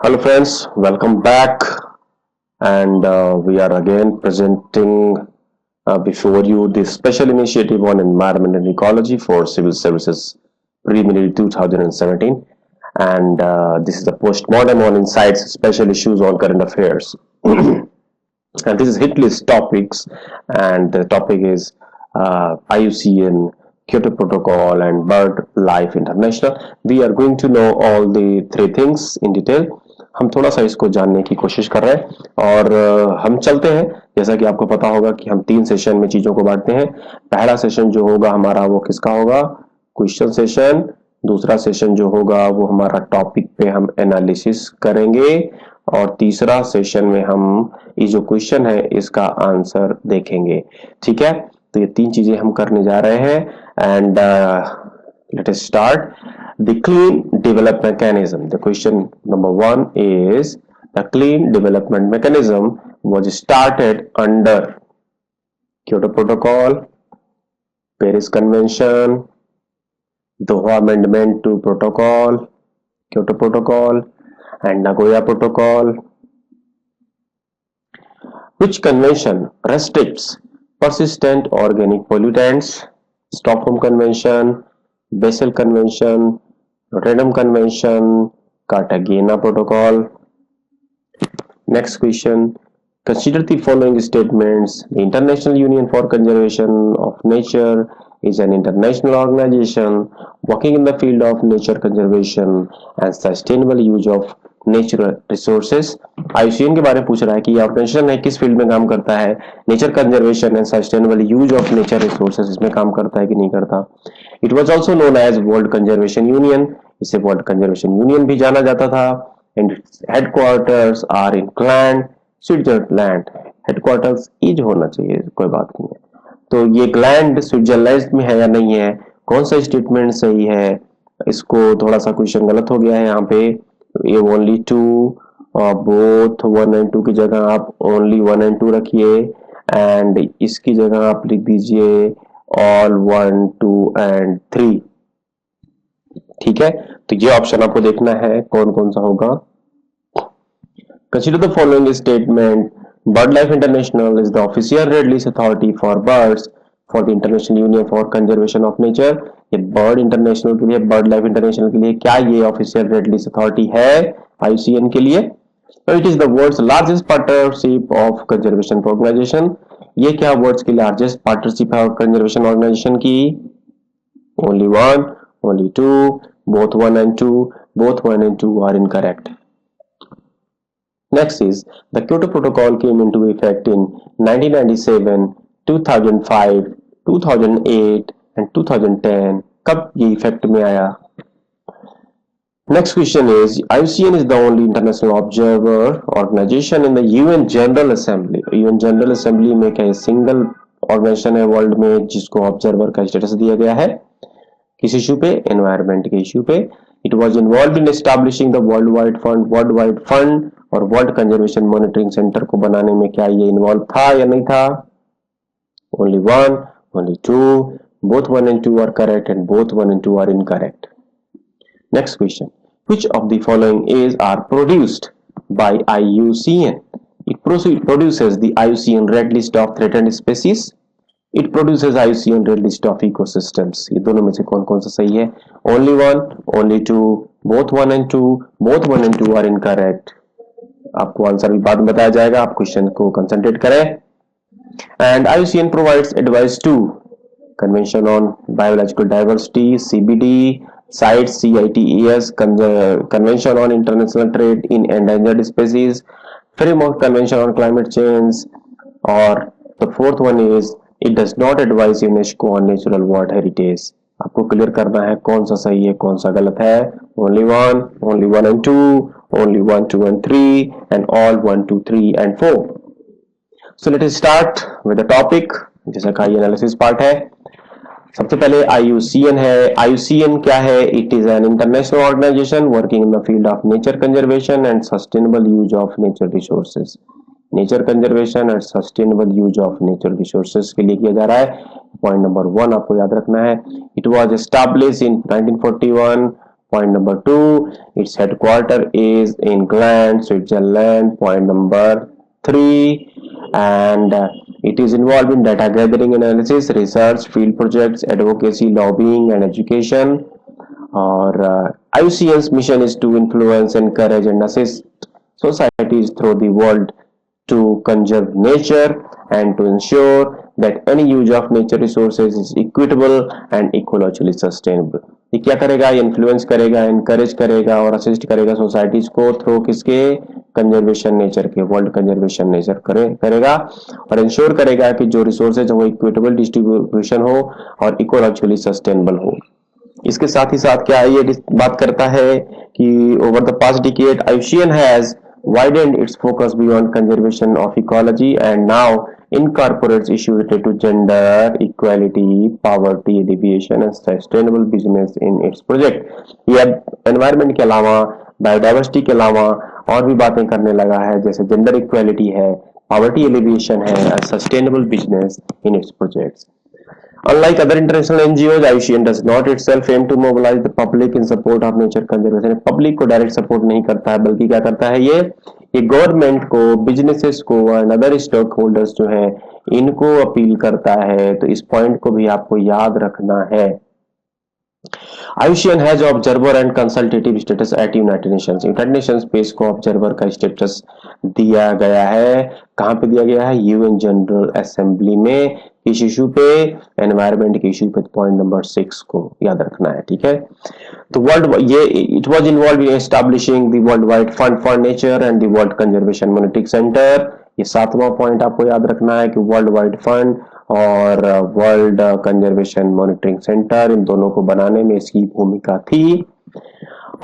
Hello friends, welcome back and we are again presenting before you the special initiative on environment and ecology for civil services preliminary 2017 and this is the postmortem on insights special issues on current affairs and this is hit list topics and the topic is IUCN Kyoto Protocol and Bird Life International. We are going to know all the three things in detail. हम थोड़ा सा इसको जानने की कोशिश कर रहे हैं और हम चलते हैं। जैसा कि आपको पता होगा कि हम 3 सेशन में चीजों को बांटते हैं। पहला सेशन जो होगा हमारा वो किसका होगा, क्वेश्चन सेशन। दूसरा सेशन जो होगा वो हमारा टॉपिक पे हम एनालिसिस करेंगे और तीसरा सेशन में हम ये जो क्वेश्चन है इसका आंसर देखेंगे। ठीक है, तो ये 3 चीजें हम करने जा रहे हैं and let us start. The clean development mechanism. The question number 1 is the clean development mechanism was started under Kyoto Protocol, Paris Convention, Doha Amendment to Protocol, Kyoto Protocol and Nagoya Protocol. Which convention restricts persistent organic pollutants? Stockholm Convention, Basel Convention, Rotterdam Convention, Cartagena Protocol. Next question. Consider the following statements. The International Union for Conservation of Nature is an international organization working in the field of nature conservation and sustainable use of natural resources. IUCN के बारे में पूछ रहा है कि ये organisation है किस फील्ड में काम करता है, nature conservation and sustainable use of nature resources, इसमें काम करता है कि नहीं करता। It was also known as world conservation union, इसे वर्ल्ड कंजर्वेशन यूनियन भी जाना जाता था। And headquarters are in Gland, Switzerland. Headquarters is होना चाहिए, कोई बात नहीं है। तो ये ग्लैंड स्विट्जरलैंड में है या नहीं है, कौन सा स्टेटमेंट सही है, इसको थोड़ा सा क्वेश्चन गलत हो गया है यहाँ पे। ये ओनली 2 और बोथ 1 एंड 2 की जगह आप ओनली 1 एंड 2 रखिए एंड इसकी जगह आप लिख दीजिए ऑल 1 2 एंड 3। ठीक है, तो ये ऑप्शन आपको देखना है कौन कौन सा होगा। Consider the following statement. Bird life international is the official red list authority for birds for the international union for conservation of nature. ये बर्ड इंटरनेशनल के लिए, बर्ड लाइफ इंटरनेशनल के लिए क्या ये ऑफिशियल रेड लिस्ट अथॉरिटी है IUCN के लिए? तो it is the world's largest partnership of conservation organization. ये क्या वर्ल्ड्स की लार्जेस्ट पार्टनरशिप है कंजर्वेशन ऑर्गेनाइजेशन की? Only 1, only 2, both 1 and 2, both 1 and 2 are incorrect. Next is the Kyoto Protocol came into effect in 1997, 2005, 2008 and 2010. कब ये effect में आया? Next question is IUCN is the only international observer organization in the UN General Assembly. UN General Assembly में क्या single organisation है world में जिसको observer का स्टेटस दिया गया है? किस इशू पे? एनवायरमेंट के इशू पे। It was involve in establishing the world wide fund और वर्ल्ड कंजर्वेशन मॉनिटरिंग सेंटर को बनाने में क्या ये इन्वॉल्व था या नहीं था? Only 1, only 2, both 1 and 2 are correct and both 1 and 2 are incorrect. Next question. Which of the following is are produced by IUCN? It produces the IUCN Red List of Threatened Species. It produces IUCN Red List of Ecosystems. ये दोनों में से कौन कौन सा सही है? Only 1, only 2, both 1 and 2, both 1 and 2 are incorrect. आपको आंसर भी बाद में बताया जाएगा, आप क्वेश्चन को कंसंट्रेट करें। And IUCN provides advice to Convention on Biological Diversity, CBD, CITES, CITES, Convention on International Trade in Endangered Species, Framework Convention on Climate Change, और the fourth one is it does not advise UNESCO on Natural World Heritage. आपको clear करना है कौन सा सही है कौन सा गलत है। Only 1, only 1 and 2, only 1, 2 and 3 and all 1, 2, 3 and 4. So let us start with the topic, जैसा का ये एनालिसिस पार्ट है। सबसे पहले IUCN है। IUCN क्या है? It is an international organization working in the field of nature conservation and sustainable use of nature resources. Nature conservation and sustainable use of nature resources के लिए किया जा रहा है। पॉइंट नंबर 1 आपको याद रखना है। It was established in 1941 Point number 2, its headquarter is in Gland, Switzerland. Point number 3, and it is involved in data gathering, analysis, research, field projects, advocacy, lobbying, and education. Or IUCN's mission is to influence, encourage, and assist societies through the world to conserve nature and to ensure that any use of nature resources is equitable and ecologically sustainable. ये क्या करेगा? Influence करेगा, encourage करेगा और assist करेगा societies को through किसके? Conservation nature के, वर्ल्ड कंजर्वेशन नेचर करेगा और इंश्योर करेगा कि जो रिसोर्सेज वो इक्विटेबल डिस्ट्रीब्यूशन हो और इकोलॉजिकली सस्टेनेबल हो। इसके साथ ही साथ क्या ये बात करता है कि over the past decade IUCN has widened its focus beyond conservation of ecology and now incorporates issues related to gender equality, poverty alleviation and sustainable business in its project। ये अब एनवायरमेंट के अलावा, बायोडाइवर्सिटी के अलावा और भी बातें करने लगा है, जैसे जेंडर इक्वालिटी है, पॉवर्टी एलिविएशन है और sustainable business in its projects. Unlike other international NGOs, IUCN does not itself aim to mobilize the public in support of nature conservation। Public को डायरेक्ट सपोर्ट नहीं करता है, बल्कि क्या करता है ये गवर्नमेंट को, बिजनेसेस को एंड अदर स्टेक होल्डर्स जो है इनको अपील करता है। तो इस पॉइंट को भी आपको याद रखना है। IUCN has observer and consultative status at United Nations। United Nations पे इसको ऑब्जर्वर का स्टेटस दिया गया है। कहां पे दिया गया है? यूएन जनरल असेंबली में। इस इशू पे, एनवायरमेंट के इशू पे। पॉइंट नंबर 6 को याद रखना है, ठीक है। तो वर्ल्ड ये it was involve in establishing the world wide fund for nature and the world conservation monitoring centre. ये 7वां पॉइंट आपको याद रखना है कि वर्ल्ड वाइड फंड और वर्ल्ड कंजर्वेशन मॉनिटरिंग सेंटर, इन दोनों को बनाने में इसकी भूमिका थी।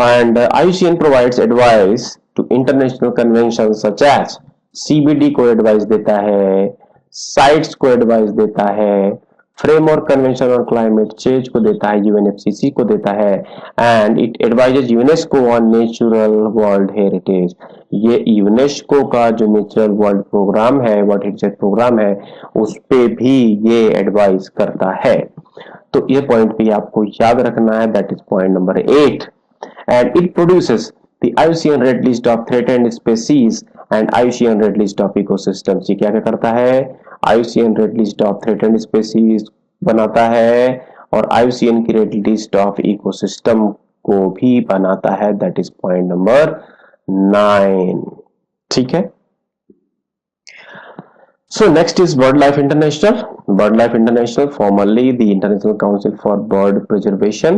And IUCN provides advice to international convention such as CBD को एडवाइस देता है, साइट्स को एडवाइस देता है, framework convention on climate change को देता है, UNFCCC को देता है, and it advises UNESCO on natural world heritage. ये यूनेस्को का जो नेचुरल वर्ल्ड प्रोग्राम है, वर्ल्ड हेरिटेज प्रोग्राम है, उस पे भी ये एडवाइस करता है। तो ये पॉइंट भी आपको याद रखना है, that is point number 8। And it produces the IUCN Red List of Threatened Species and IUCN Red List of Ecosystems। ये क्या क्या करता है? IUCN Red List of Threatened Species बनाता है और IUCN की Red List of Ecosystem को भी बनाता है, that is point number 9। ठीक है। So next is BirdLife International। BirdLife International, formerly the International Council for Bird Preservation,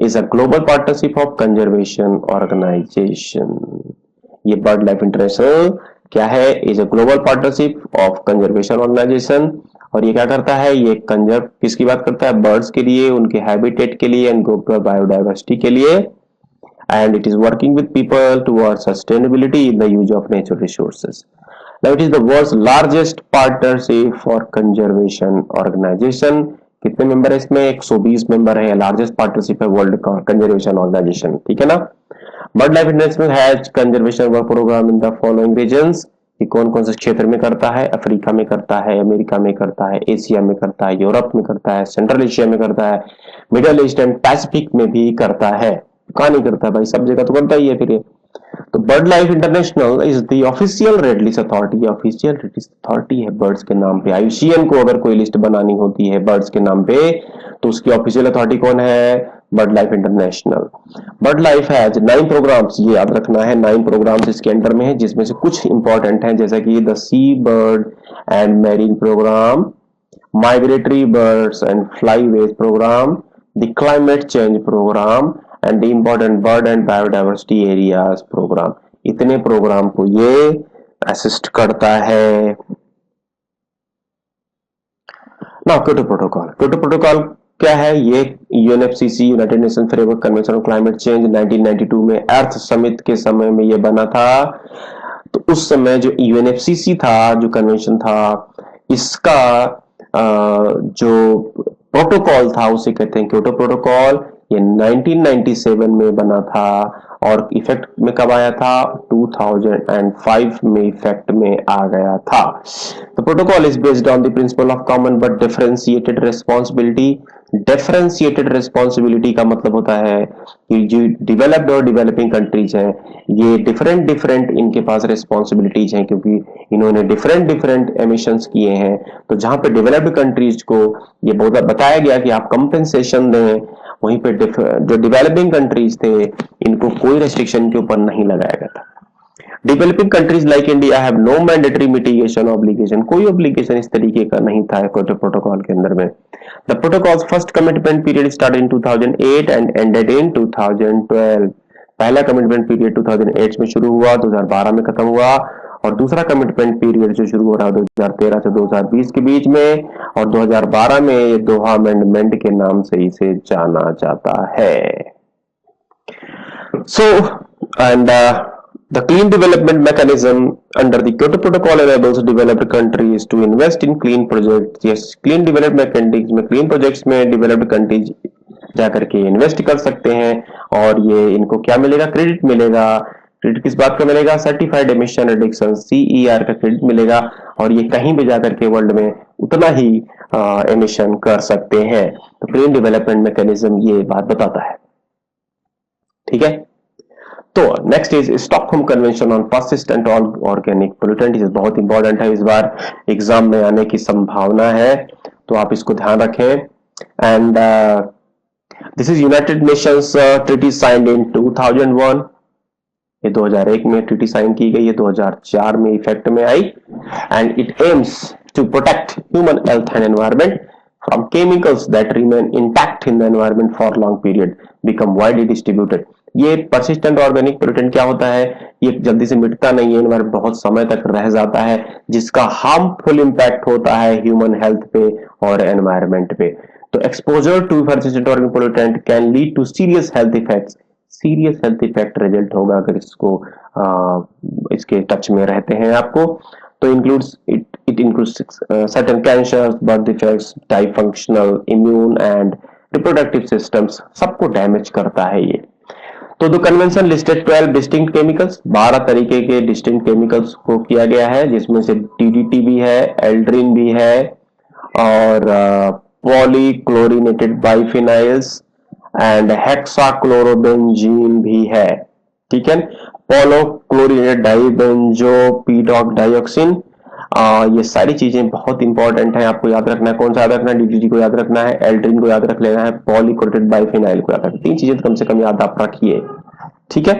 is a global partnership of conservation organization। ये BirdLife International क्या है? is a global partnership of conservation organization। और ये क्या करता है? ये कंजर्व किसकी बात करता है? बर्ड्स के लिए, उनके हैबिटेट के लिए एंड ग्लोबल बायोडाइवर्सिटी के लिए। And it is working with people towards sustainability in the use of natural resources। Now it is the world's largest partnership for conservation organization। कितने मेंबर है इसमें? 120 मेंबर है। लार्जेस्ट पार्टनरशिप है world conservation organization, ठीक है ना। Bird life international has conservation work programme in the following regions. कि कौन कौन से क्षेत्र में करता है? अफ्रीका में करता है, अमेरिका में करता है, एशिया में करता है, यूरोप में करता है, सेंट्रल एशिया में करता है, मिडिल ईस्ट एंड पैसिफिक में भी करता है। कहां नहीं करता भाई? सब जगह तो करता ही है फिर ये। तो bird life international is the official red list authority. Official red list authority है बर्ड्स के नाम पे। IUCN को अगर कोई लिस्ट बनानी होती है बर्ड्स के नाम पे तो उसकी ऑफिशियल अथॉरिटी कौन है? Bird life international. Bird life has 9 programmes, ये याद रखना है, 9 प्रोग्राम्स इसके अंडर में है, जिसमें से कुछ इंपॉर्टेंट हैं, जैसा कि the sea bird and marine programme, migratory birds and flyways programme, the climate change programme and the important bird and biodiversity areas programme. इतने प्रोग्राम को ये असिस्ट करता है। Now Kyoto protocol. Kyoto protocol क्या है? ये UNFCCC, United Nation framework convention on climate change, 1992 में अर्थ summit के समय में ये बना था। तो उस समय जो UNFCCC था, जो कन्वेंशन था, इसका जो प्रोटोकॉल था उसे कहते हैं क्योटो प्रोटोकॉल। ये 1997 में बना था और इफेक्ट में कब आया था? 2005 में इफेक्ट में आ गया था। The protocol is based on the principle of common but differentiated responsibility. Differentiated responsibility का मतलब होता है कि जो डेवलप्ड और डेवलपिंग कंट्रीज हैं, ये डिफरेंट डिफरेंट इनके पास रिस्पॉन्सिबिलिटीज हैं, क्योंकि इन्होंने डिफरेंट डिफरेंट एमिशंस किए हैं। तो जहां पे डेवलप्ड कंट्रीज को ये बताया गया कि आप कंपेंसेशन दें, वहीं पे जो डेवलपिंग कंट्रीज थे इनको कोई रेस्ट्रिक्शन के ऊपर नहीं लगाया गया था। Developing countries like India have no mandatory mitigation obligation, कोई ऑब्लिगेशन इस तरीके का नहीं था क्योटो प्रोटोकॉल के अंदर में। The protocols first commitment period started in 2008 and ended in 2012। पहला कमिटमेंट पीरियड 2008 में शुरू हुआ, 2012 में खत्म हुआ, और दूसरा कमिटमेंट पीरियड जो शुरू हो रहा है 2013 से 2020 के बीच में, और 2012 में ये दोहा अमेंडमेंट के नाम से इसे जाना जाता है। So, and the clean development mechanism under the Kyoto Protocol enables developed countries to invest in clean projects. Yes, clean development mechanism में clean projects में developed countries जाकर के इन्वेस्ट कर सकते हैं, और ये इनको क्या मिलेगा? क्रेडिट मिलेगा। क्रेडिट किस बात का मिलेगा? सर्टिफाइड एमिशन रिडक्शन CER का क्रेडिट मिलेगा, और ये कहीं भी जाकर के वर्ल्ड में उतना ही एमिशन कर सकते हैं। तो क्लीन डेवलपमेंट मैकेनिज्म ये बात बताता है। ठीक है, तो next is Stockholm convention on persistent organic pollutant. ये बहुत इंपॉर्टेंट है, इस बार एग्जाम में आने की संभावना है, तो आप इसको ध्यान रखें। And this is United Nations treaty signed in 2001। ये 2001 में ट्रीटी साइन की गई है, 2004 में इफेक्ट में आई। And it aims to protect human health and environment from chemicals that remain intact in the environment for long period become widely distributed। ये persistent organic pollutant क्या होता है? ये जल्दी से मिटता नहीं है, एनवायरमेंट बहुत समय तक रह जाता है, जिसका हार्मफुल इंपैक्ट होता है ह्यूमन हेल्थ पे और एनवायरमेंट पे। तो exposure to persistent organic pollutant can lead to serious health effects। Serious health effect result होगा अगर इसको इसके टच में रहते हैं आपको। तो it includes certain cancers, birth defects, dysfunctional immune and reproductive systems, सबको डैमेज करता है ये। तो the convention listed 12 distinct chemicals, 12 तरीके के डिस्टिंक्ट केमिकल्स को किया गया है, जिसमें से DDT भी है, एल्ड्रिन भी है, और पॉलीक्लोरिनेटेड बाइफिनाइल्स एंड हेक्साक्लोरोबेंजीन भी है। ठीक है, पोलोक्लोरिनेटेड डाइबेंजोपीडॉक डाइऑक्सिन, ये सारी चीजें बहुत इंपॉर्टेंट है, आपको याद रखना है। कौन सा याद रखना है? DDT को याद रखना है, एल्ड्रिन को याद रख लेना है, पॉलीक्लोरिनेटेड बाइफिनाइल को याद रखना है। 3 चीजें कम से कम याद आप रखिए। ठीक है,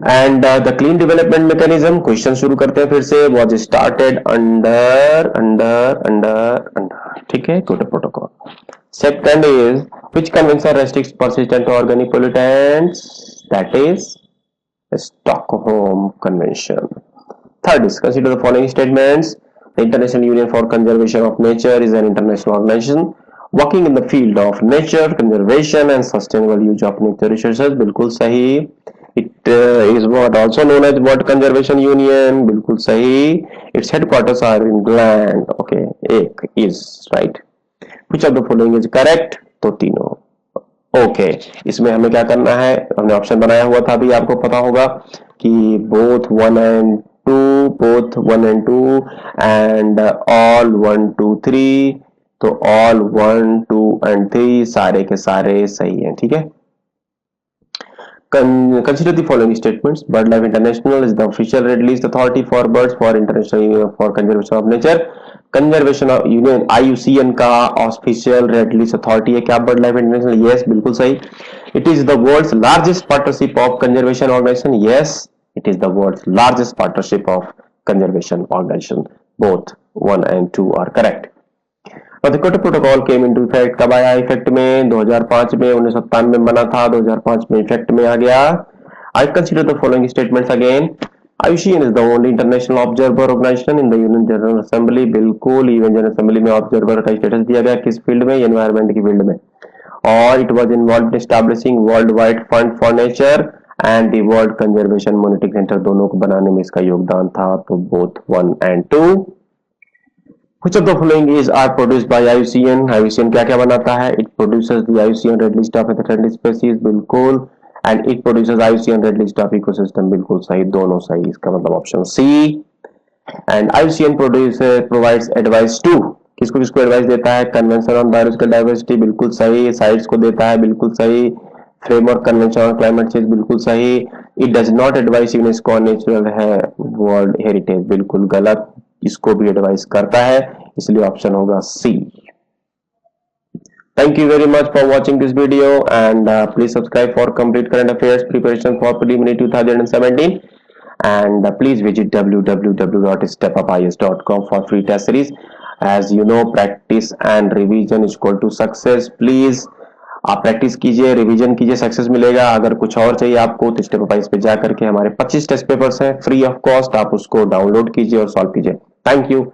and the clean development mechanism, question शुरू करते हैं फिर से। Was started under under under under, ठीक है, Kyoto protocol. Second is which convention restricts persistent organic pollutants? That is Stockholm convention. Third is consider the following statements. The International Union for Conservation of Nature is an international organization working in the field of nature conservation and sustainable use of nature resources. बिल्कुल सही। It is what also known as World Conservation Union. बिल्कुल सही। Its headquarters are in England. Okay, एक is right. Which of the following is correct? तो तीनों। Okay, इसमें हमें क्या करना है? हमने ऑप्शन बनाया हुआ था, अभी आपको पता होगा कि both 1 and 2, both 1 and 2 and all 1 2 3, तो all 1 2 and 3 सारे के सारे सही हैं। ठीक है, consider the following statements. BirdLife International is the official red list authority for birds for International Union for Conservation of Nature। Conservation union IUCN का official red list authority है क्या बर्ड लाइफ इंटरनेशनल? यस, बिल्कुल सही। It is the world's largest partnership of conservation organization. Yes, it is the world's largest partnership of conservation organization. Both 1 and 2 are correct. Now the Kyoto Protocol came into effect, कब आया effect में? 2005 में, 1997 में बना था, 2005 में effect में आ गया। I consider the following statements again. IUCN is the only international observer organization in the UN General Assembly। बिल्कुल, UN General Assembly में ऑब्जर्वर का स्टेटस दिया गया, किस फील्ड में? एनवायरमेंट की फील्ड में। और it was involved in establishing worldwide fund for nature and the world conservation monitoring centre, दोनों को बनाने में इसका योगदान था। तो both 1 and 2। Which of the following is are produced by IUCN? IUCN क्या क्या बनाता है? It produces the IUCN Red List of Threatened Species। बिल्कुल, and it produces IUCN red list of ecosystem, बिल्कुल सही, दोनों सही, इसका मतलब option C. And IUCN provides advice to, किसको किसको एडवाइस देता है? कन्वेंशन ऑन बायोलॉजिकल डाइवर्सिटी, बिल्कुल सही। साइट्स को देता है, बिल्कुल सही। Framework convention on climate change, बिल्कुल सही। It does not advice UNESCO on natural है वर्ल्ड हेरिटेज, बिल्कुल गलत। इसको भी एडवाइस करता है, इसलिए ऑप्शन होगा सी। Thank you very much for watching this video, and please subscribe for complete current affairs preparation for preliminary 2017, and please visit www.stepupis.com for free test series. As you know, practice and revision is equal to success. Please आप practice कीजिए, revision कीजिए, success मिलेगा। अगर कुछ और चाहिए आपको तो स्टेप अप पे जाकर के हमारे 25 टेस्ट पेपर्स हैं फ्री ऑफ कॉस्ट, आप उसको डाउनलोड कीजिए और सॉल्व कीजिए। Thank you.